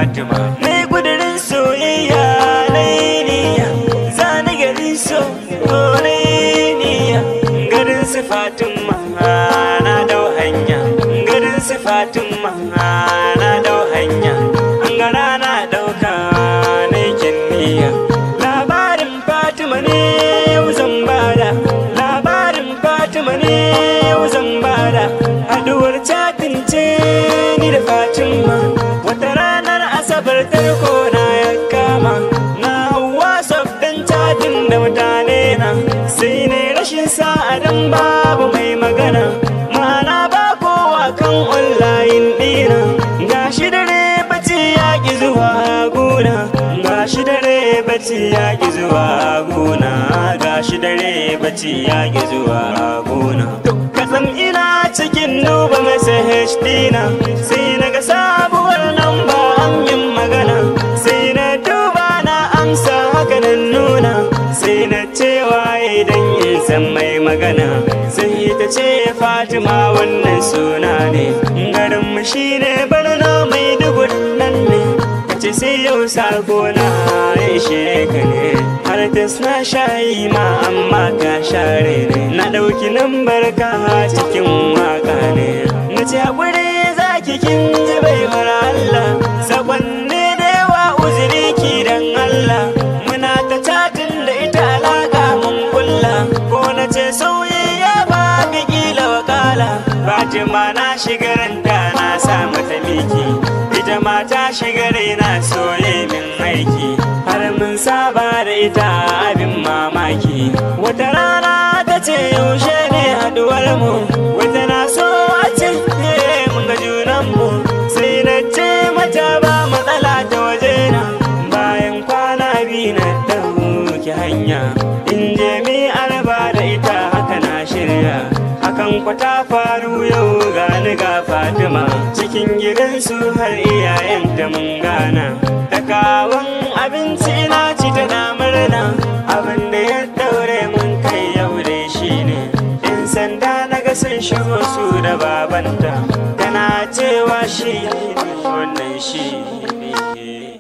Fatima. Mai kudirin soyayya lainiya, zani garin so lainiya. Garin su Fatima na dau hanya, garin su Fatima na dau hanya. An ga rana dauka na kinniya. Labarin Fatima ne yau zan bada, labarin Fatima ne yau zan bada. Haduwar catin ce ni da Fatima, wata ranar asabar tarko na ya kama. Na hawa sabbin catin da mutane na, sai ne rashin sa'a dan babu mai magana. Ma'ana ba kowa kan online dina. Gashi dare bacci ya ki zuwa gona, gashi dare bacci ya ki zuwa gona, gashi dare bacci ya ki zuwa gona. Kasan ina cikin duba message dina, sai naga sabuwar namba an yin magana. Sai na duba na amsa haka nan nuna, sai na ce waye dan in san mai magana. Sai ta ce Fatima wannan suna ne, garin mu shine Borno Maiduguri nan ne. Kace sai yau sako na ishe ka ne, har tas na shayi ma amma ka share ne. Na dauki lambar ka cikin waka ne, na ce hakuri zaki kin ji baiwar Allah. Sakonni da yawa uzuri ki dan Allah, muna ta chatin da ita alaka mun kulla. Ko na ce soyayya ba bi kila wakala. Fatima na shiga ranta na sa mata miki, ita ma ta shiga raina soye min aiki. Har mun saba da ita abin mamaki. Wata rana ta ce yaushe ne haduwar mu, wata na so a ce mun ga junan mu. Sai na ce mata ba matsala ta waje na, bayan kwana biyu na ɗauki hanya. In je mi arba da ita haka na shirya, hakan kwata faru yau gani ga Fatima. Cikin gidansu har iyayenta mun gana, takawan abinci na ci tana murna. Abin da ya daure mun kai yau dai shine, in sanda na ga sun shigo su da babanta, tana cewa shi ne wannan shi ne.